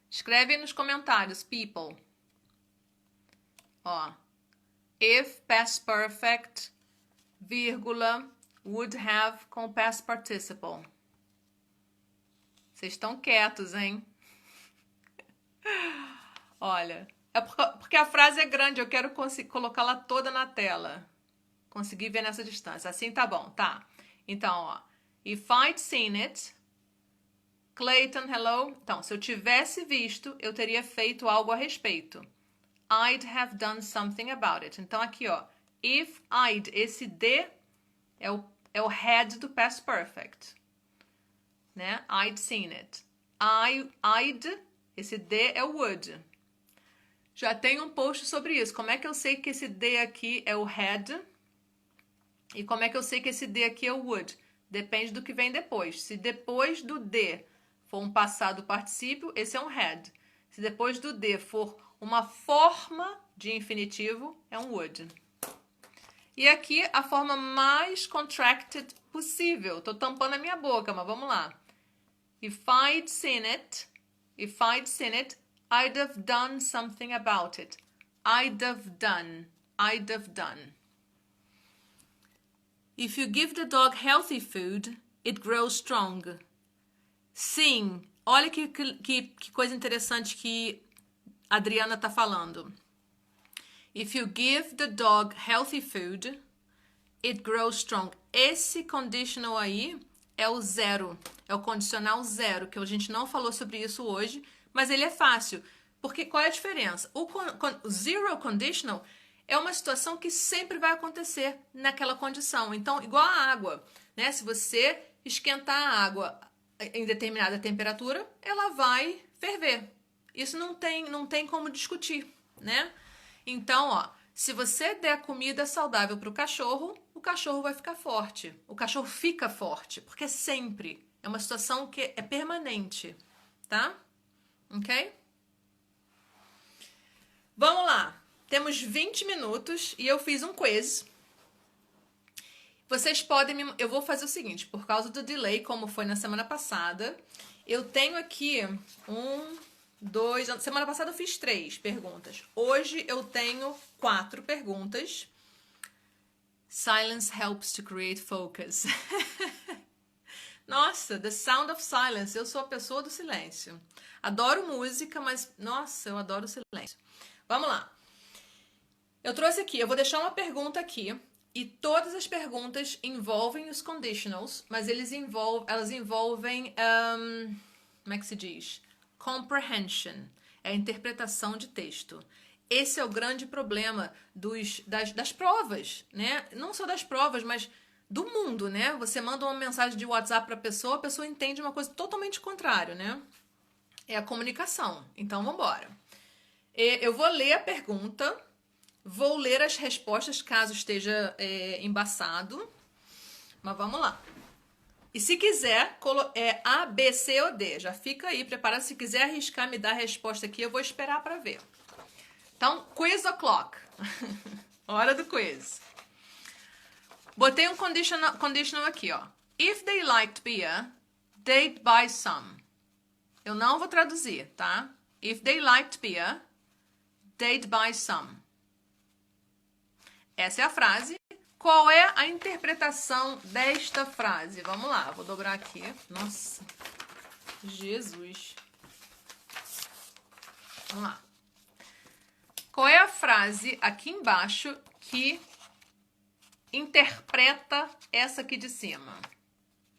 Speaker 1: Escreve aí nos comentários, people. Ó, if past perfect, vírgula, would have com past participle. Vocês estão quietos, hein? Olha, É porque a frase é grande, eu quero colocá-la toda na tela. Consegui ver nessa distância. Assim tá bom, tá? Então, ó. If I'd seen it, Clayton, hello. Então, se eu tivesse visto, eu teria feito algo a respeito. I'd have done something about it. Então, aqui, ó. If I'd, esse D é o had do past perfect. Né? I'd seen it. I'd, esse D é o would. Já tem um post sobre isso. Como é que eu sei que esse D aqui é o had? E como é que eu sei que esse D aqui é o would? Depende do que vem depois. Se depois do D for um passado particípio, esse é um had. Se depois do D for uma forma de infinitivo, é um would. E aqui a forma mais contracted possível. Tô tampando a minha boca, mas vamos lá. If I'd seen it, I'd have done something about it. I'd have done. If you give the dog healthy food, it grows strong. Sim, olha que coisa interessante que a Adriana está falando. If you give the dog healthy food, it grows strong. Esse conditional aí é o zero, é o condicional zero, que a gente não falou sobre isso hoje, mas ele é fácil. Porque qual é a diferença? O zero conditional é uma situação que sempre vai acontecer naquela condição. Então, igual a água, né? Se você esquentar a água em determinada temperatura, ela vai ferver. Isso não tem como discutir, né? Então, ó, se você der comida saudável para o cachorro vai ficar forte. O cachorro fica forte, porque é sempre. É uma situação que é permanente, tá? Ok? Vamos lá. Temos 20 minutos e eu fiz um quiz. Vocês podem eu vou fazer o seguinte, por causa do delay, como foi na semana passada, eu tenho aqui semana passada eu fiz 3 perguntas. Hoje eu tenho 4 perguntas. Silence helps to create focus. Nossa, the sound of silence. Eu sou a pessoa do silêncio. Adoro música, mas, nossa, eu adoro o silêncio. Vamos lá. Eu trouxe aqui, eu vou deixar uma pergunta aqui. E todas as perguntas envolvem os conditionals, mas elas envolvem, como é que se diz? Comprehension, é a interpretação de texto. Esse é o grande problema das provas, né? Não só das provas, mas do mundo, né? Você manda uma mensagem de WhatsApp para a pessoa entende uma coisa totalmente contrária, né? É a comunicação. Então, vamos embora. Eu vou ler a pergunta. Vou ler as respostas caso esteja embaçado. Mas vamos lá. E se quiser, A, B, C ou D. Já fica aí preparado. Se quiser arriscar me dar a resposta aqui, eu vou esperar para ver. Então, quiz o'clock. Hora do quiz. Botei um conditional aqui, ó. If they liked beer, they'd buy some. Eu não vou traduzir, tá? If they liked beer, they'd buy some. Essa é a frase. Qual é a interpretação desta frase? Vamos lá, vou dobrar aqui. Nossa, Jesus. Vamos lá. Qual é a frase aqui embaixo que interpreta essa aqui de cima?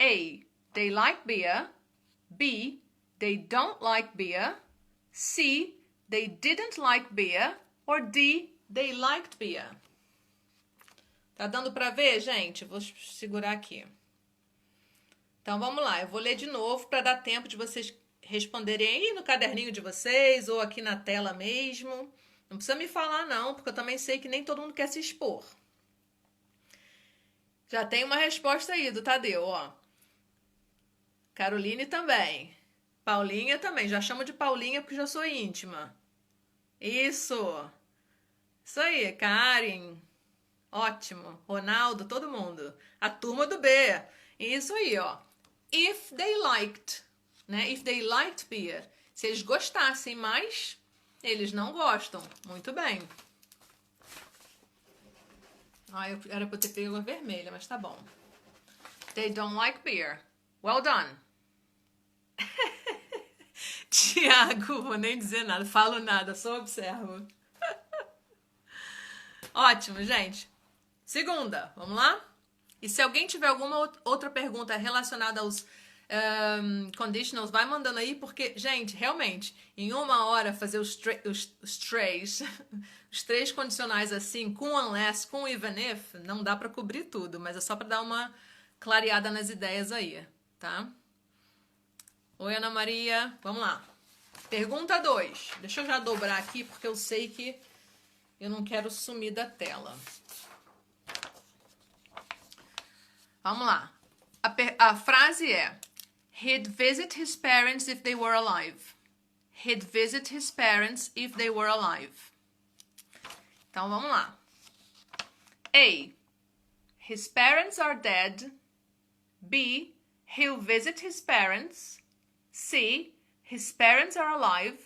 Speaker 1: A, they like beer. B, they don't like beer. C, they didn't like beer. Or D, they liked beer. Tá dando pra ver, gente? Vou segurar aqui. Então, vamos lá. Eu vou ler de novo para dar tempo de vocês responderem aí no caderninho de vocês ou aqui na tela mesmo. Não precisa me falar, não, porque eu também sei que nem todo mundo quer se expor. Já tem uma resposta aí do Tadeu, ó. Caroline também. Paulinha também. Já chamo de Paulinha porque já sou íntima. Isso. Isso aí, Karen. Ótimo. Ronaldo, todo mundo. A turma do B. Isso aí, ó. If they liked, né? If they liked beer. Se eles gostassem, mas eles não gostam. Muito bem. Era pra eu ter pego a vermelha, mas tá bom. They don't like beer. Well done. Tiago, vou nem dizer nada, falo nada, só observo. Ótimo, gente. Segunda, vamos lá? E se alguém tiver alguma outra pergunta relacionada aos conditionals, vai mandando aí, porque, gente, realmente, em 1 hora fazer os três, os três condicionais assim, com unless, com even if, não dá pra cobrir tudo, mas é só pra dar uma clareada nas ideias aí, tá? Oi, Ana Maria, vamos lá. Pergunta 2. Deixa eu já dobrar aqui, porque eu sei que eu não quero sumir da tela. Vamos lá. A frase é: He'd visit his parents if they were alive. He'd visit his parents if they were alive. Então vamos lá. A. His parents are dead. B. He'll visit his parents. C. His parents are alive.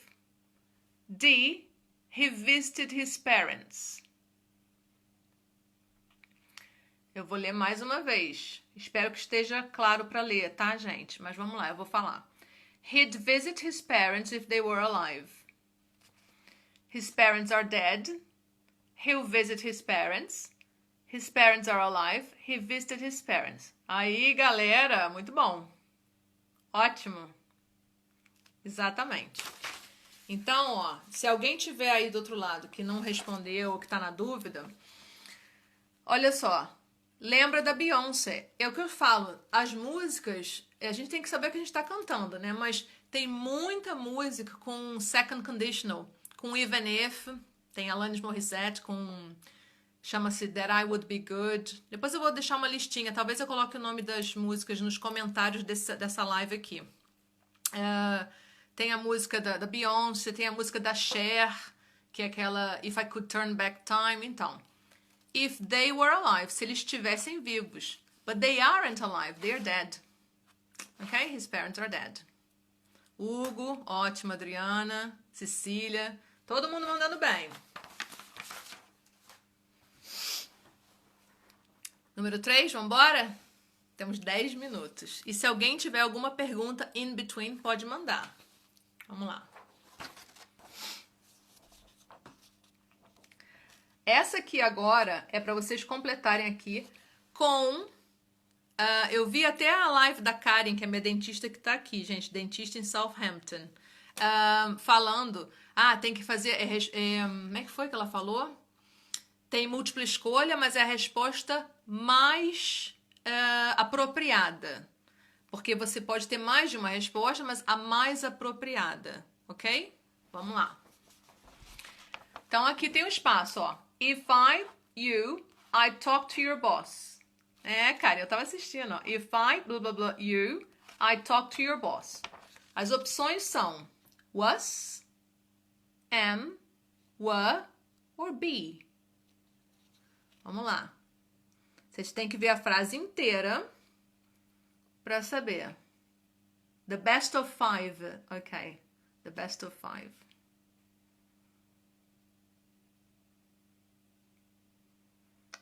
Speaker 1: D. He visited his parents. Eu vou ler mais uma vez. Espero que esteja claro para ler, tá, gente? Mas vamos lá, eu vou falar. He'd visit his parents if they were alive. His parents are dead. He'll visit his parents. His parents are alive. He visited his parents. Aí, galera, muito bom. Ótimo. Exatamente. Então, ó, se alguém tiver aí do outro lado que não respondeu ou que tá na dúvida, olha só. Lembra da Beyoncé. É o que eu falo. As músicas, a gente tem que saber o que a gente está cantando, né? Mas tem muita música com second conditional, com even if. Tem Alanis Morissette com... chama-se That I Would Be Good. Depois eu vou deixar uma listinha. Talvez eu coloque o nome das músicas nos comentários dessa live aqui. Tem a música da Beyoncé, tem a música da Cher, que é aquela If I Could Turn Back Time. Então... If they were alive, se eles estivessem vivos. But they aren't alive, they are dead. Okay? His parents are dead. Hugo, ótimo, Adriana, Cecília, todo mundo mandando bem. Número 3, vambora? Temos 10 minutos. E se alguém tiver alguma pergunta in between, pode mandar. Vamos lá. Essa aqui agora é para vocês completarem aqui com... eu vi até a live da Karen, que é minha dentista que tá aqui, gente. Dentista em Southampton. Falando... tem que fazer... como é que foi que ela falou? Tem múltipla escolha, mas é a resposta mais apropriada. Porque você pode ter mais de uma resposta, mas a mais apropriada. Ok? Vamos lá. Então, aqui tem um espaço, ó. If I talk to your boss. Cara, eu tava assistindo, ó. If I, blah, blah, blah, you, I talk to your boss. As opções são was, am, were or be. Vamos lá. Vocês têm que ver a frase inteira pra saber. The best of 5. Ok. The best of 5.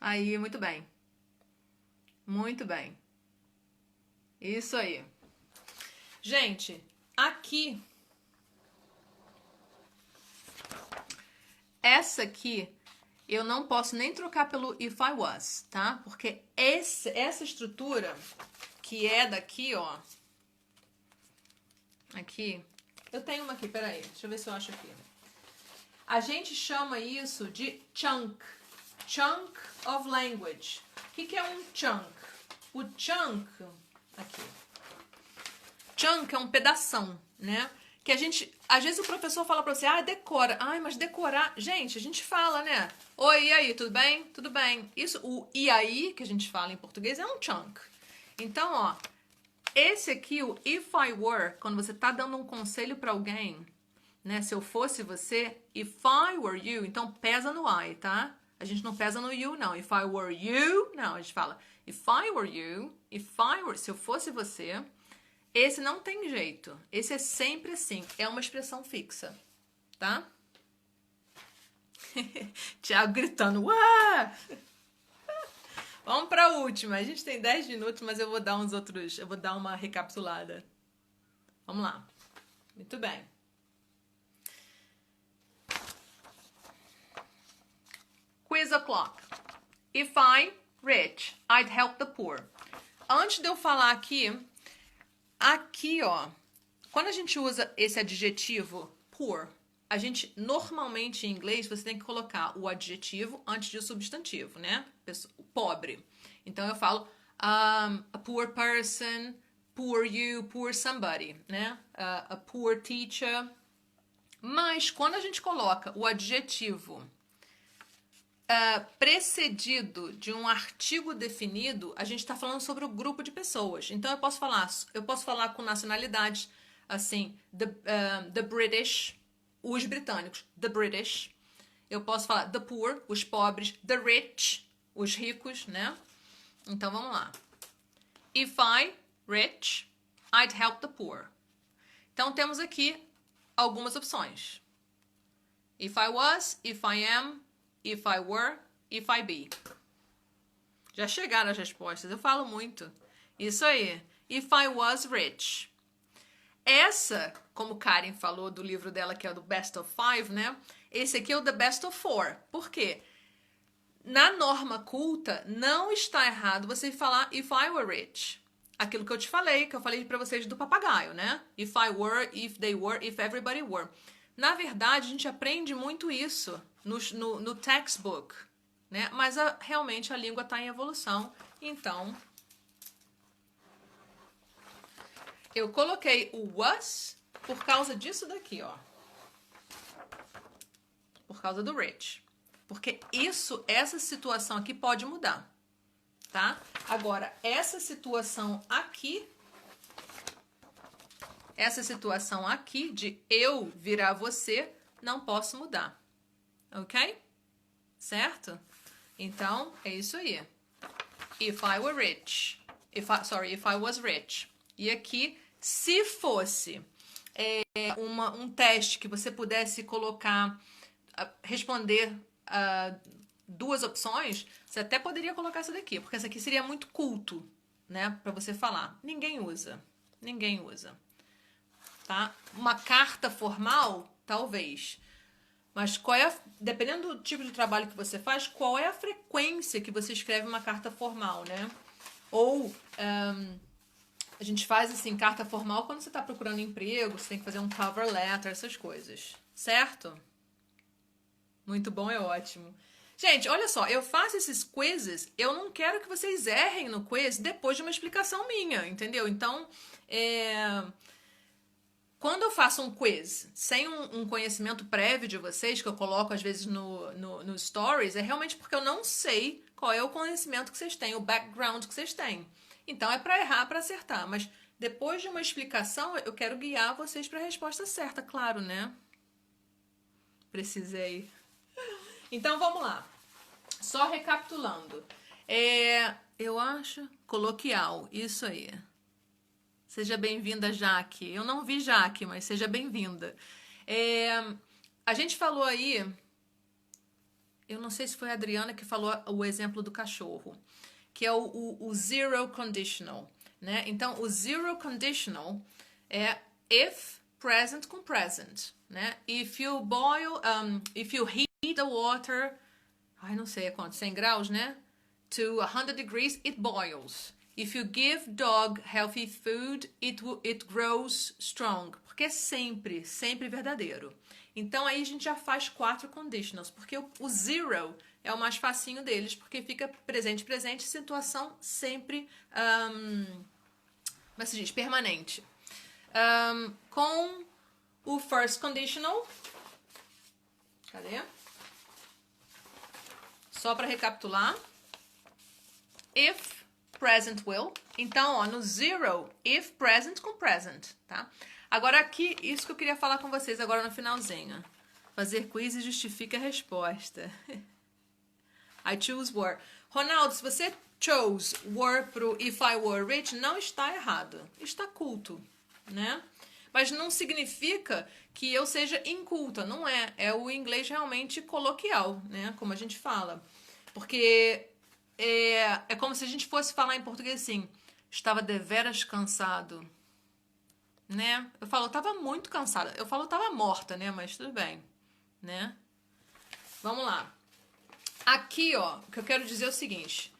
Speaker 1: Aí, muito bem. Muito bem. Isso aí. Gente, aqui... essa aqui, eu não posso nem trocar pelo if I was, tá? Porque essa estrutura, que é daqui, ó... aqui... eu tenho uma aqui, peraí. Deixa eu ver se eu acho aqui. A gente chama isso de chunk. Chunk of language. O que é um chunk? O chunk... aqui. Chunk é um pedação, né? Que a gente... às vezes o professor fala pra você, decora. Mas decorar... gente, a gente fala, né? Oi, e aí, tudo bem? Tudo bem. Isso, o e aí, que a gente fala em português, é um chunk. Então, ó... esse aqui, o if I were, quando você tá dando um conselho pra alguém, né? Se eu fosse você, if I were you, então pesa no I, tá? A gente não pesa no you, não. If I were you, não. A gente fala, if I were you, se eu fosse você, esse não tem jeito. Esse é sempre assim. É uma expressão fixa, tá? Tiago gritando, uá! Vamos para a última. A gente tem 10 minutos, mas eu vou dar uns outros... eu vou dar uma recapitulada. Vamos lá. Muito bem. Quiz o'clock. If I rich, I'd help the poor. Antes de eu falar aqui, ó, quando a gente usa esse adjetivo poor, a gente, normalmente em inglês, você tem que colocar o adjetivo antes do substantivo, né? Pobre. Então eu falo a poor person, poor you, poor somebody, né? A poor teacher. Mas quando a gente coloca o adjetivo precedido de um artigo definido, a gente está falando sobre o grupo de pessoas. Então eu posso falar com nacionalidades assim, the British, os britânicos, the British. Eu posso falar the poor, os pobres, the rich, os ricos, né? Então vamos lá. If I rich, I'd help the poor. Então temos aqui algumas opções. If I was, if I am, if I were, if I be. Já chegaram as respostas, eu falo muito. Isso aí. If I was rich. Essa, como Karen falou do livro dela, que é o do Best of Five, né? Esse aqui é o The Best of Four. Por quê? Na norma culta, não está errado você falar if I were rich. Aquilo que eu te falei, que eu falei pra vocês do papagaio, né? If I were, if they were, if everybody were. Na verdade, a gente aprende muito isso no textbook, né? Mas realmente a língua está em evolução. Então, eu coloquei o was por causa disso daqui, ó. Por causa do rich. Porque essa situação aqui pode mudar, tá? Agora, essa situação aqui de eu virar você, não posso mudar. Ok? Certo? Então, é isso aí. If I were rich. If I was rich. E aqui, se fosse um teste que você pudesse colocar, responder duas opções, você até poderia colocar essa daqui, porque essa aqui seria muito culto, né, pra você falar. Ninguém usa. Tá? Uma carta formal, talvez. Mas dependendo do tipo de trabalho que você faz, qual é a frequência que você escreve uma carta formal, né? Ou a gente faz assim, carta formal quando você está procurando emprego, você tem que fazer um cover letter, essas coisas. Certo? Muito bom, é ótimo. Gente, olha só, eu faço esses quizzes, eu não quero que vocês errem no quiz depois de uma explicação minha, entendeu? Então, quando eu faço um quiz sem um conhecimento prévio de vocês, que eu coloco às vezes no stories, é realmente porque eu não sei qual é o conhecimento que vocês têm, o background que vocês têm. Então é para errar, para acertar. Mas depois de uma explicação, eu quero guiar vocês para a resposta certa, claro, né? Precisei. Então vamos lá. Só recapitulando. Eu acho coloquial, isso aí. Seja bem-vinda, Jaque. Eu não vi Jaque, mas seja bem-vinda. A gente falou aí, eu não sei se foi a Adriana que falou o exemplo do cachorro, que é o zero conditional, né? Então, o zero conditional é if present com present, né? If you heat the water, não sei a quanto, 100 graus, né? To 100 degrees, it boils. If you give dog healthy food, it grows strong. Porque é sempre verdadeiro. Então aí a gente já faz 4 conditionals, porque o zero é o mais facinho deles, porque fica presente, situação sempre, como se diz, permanente. Com o first conditional, cadê? Só para recapitular. If present will. Então, ó, no zero, if present com present, tá? Agora aqui, isso que eu queria falar com vocês agora no finalzinho. Fazer quiz e justifica a resposta. I choose were. Ronaldo, se você chose were pro if I were rich, não está errado. Está culto, né? Mas não significa que eu seja inculta, não é. É o inglês realmente coloquial, né? Como a gente fala. Porque é como se a gente fosse falar em português assim, estava deveras cansado, né? Eu falo, eu estava muito cansada. Eu falo, eu estava morta, né? Mas tudo bem, né? Vamos lá. Aqui, ó, o que eu quero dizer é o seguinte,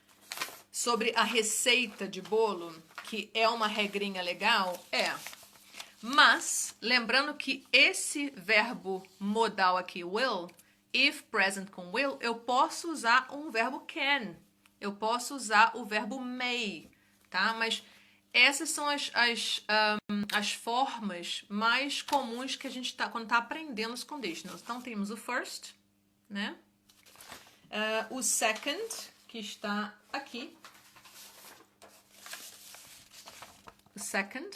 Speaker 1: sobre a receita de bolo, que é uma regrinha legal, mas, lembrando que esse verbo modal aqui, will, if present com will, eu posso usar um verbo can. Eu posso usar o verbo may, tá? Mas essas são as formas mais comuns que a gente tá, quando tá aprendendo os conditionals. Então, temos o first, né? O second, que está aqui. O second.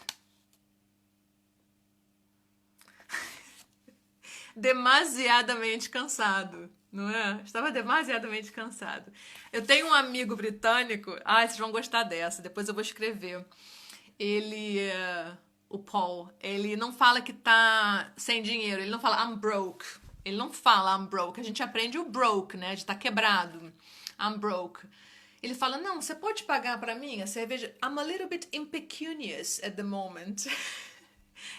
Speaker 1: Demasiadamente cansado, não é? Estava demasiadamente cansado. Eu tenho um amigo britânico, vocês vão gostar dessa, depois eu vou escrever. Ele, o Paul, ele não fala que tá sem dinheiro, ele não fala I'm broke. Ele não fala I'm broke, a gente aprende o broke, né, de estar quebrado. I'm broke. Ele fala, não, você pode pagar pra mim a cerveja? I'm a little bit impecunious at the moment.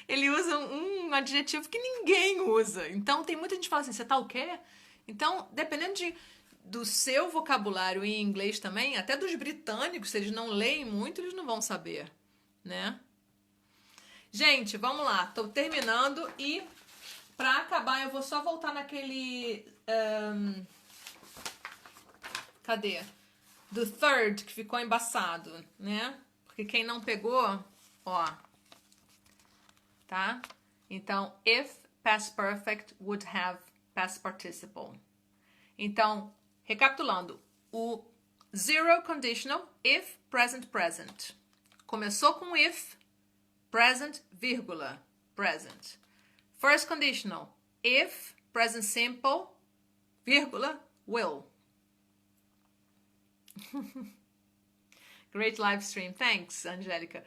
Speaker 1: Ele usa um adjetivo que ninguém usa. Então, tem muita gente que fala assim, você tá o quê? Então, dependendo do seu vocabulário em inglês também, até dos britânicos, se eles não leem muito, eles não vão saber, né? Gente, vamos lá. Tô terminando e pra acabar eu vou só voltar naquele... cadê? Do third, que ficou embaçado, né? Porque quem não pegou, ó... tá? Então, if past perfect would have past participle. Então, recapitulando, o zero conditional, if, present, present. Começou com if, present, vírgula, present. First conditional, if, present simple, vírgula, will. Great live stream. Thanks, Angélica.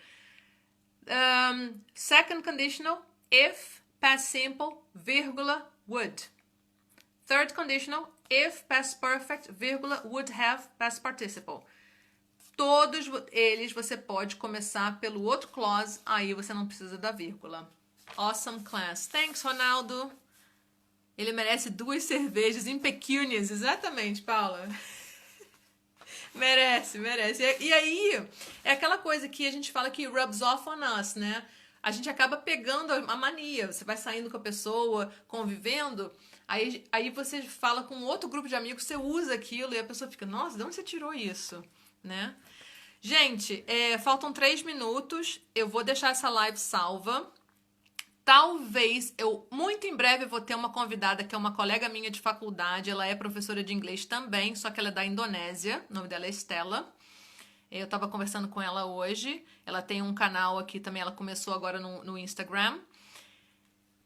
Speaker 1: Second conditional, if, past simple, vírgula, would. Third conditional, if, past perfect, vírgula, would have, past participle. Todos eles você pode começar pelo outro clause, aí você não precisa da vírgula. Awesome class. Thanks, Ronaldo. Ele merece 2 cervejas impecunious. Exatamente, Paula. Merece. E aí, é aquela coisa que a gente fala que rubs off on us, né? A gente acaba pegando a mania. Você vai saindo com a pessoa, convivendo, aí você fala com outro grupo de amigos, você usa aquilo e a pessoa fica, nossa, de onde você tirou isso? Né? Gente, faltam 3 minutos. Eu vou deixar essa live salva. Talvez, muito em breve vou ter uma convidada que é uma colega minha de faculdade, ela é professora de inglês também, só que ela é da Indonésia, o nome dela é Estela. Eu tava conversando com ela hoje, ela tem um canal aqui também, ela começou agora no Instagram.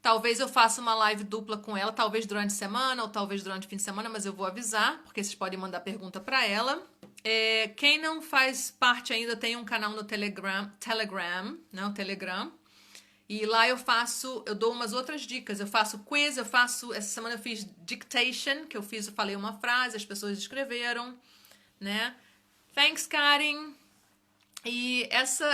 Speaker 1: Talvez eu faça uma live dupla com ela, talvez durante a semana ou talvez durante o fim de semana, mas eu vou avisar, porque vocês podem mandar pergunta pra ela. Quem não faz parte ainda tem um canal no Telegram, né, o Telegram. E lá eu dou umas outras dicas. Eu faço quiz, essa semana eu fiz dictation, que eu falei uma frase, as pessoas escreveram, né? Thanks, Karen. E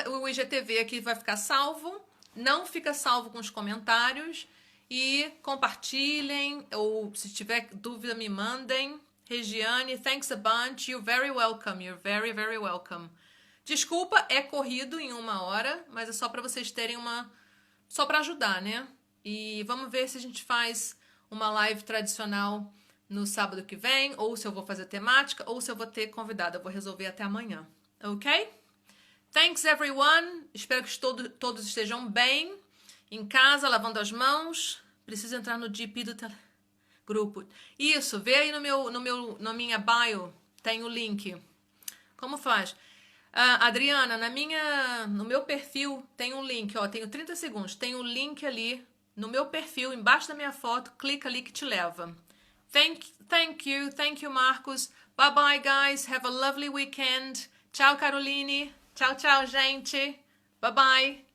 Speaker 1: o IGTV aqui vai ficar salvo. Não fica salvo com os comentários. E compartilhem, ou se tiver dúvida, me mandem. Regiane, thanks a bunch. You're very welcome. You're very, very welcome. Desculpa, é corrido em 1 hora, mas é só para vocês terem só para ajudar, né? E vamos ver se a gente faz uma live tradicional no sábado que vem, ou se eu vou fazer temática, ou se eu vou ter convidada. Eu vou resolver até amanhã, ok? Thanks, everyone. Espero que todos estejam bem, em casa, lavando as mãos. Preciso entrar no GP do grupo. Isso, vê aí na minha bio, tem o link. Como faz? Adriana, no meu perfil tem um link, ó, tenho 30 segundos, tem um link ali no meu perfil, embaixo da minha foto, clica ali que te leva. Thank you, Marcos. Bye bye, guys. Have a lovely weekend. Tchau, Caroline. Tchau, gente. Bye bye.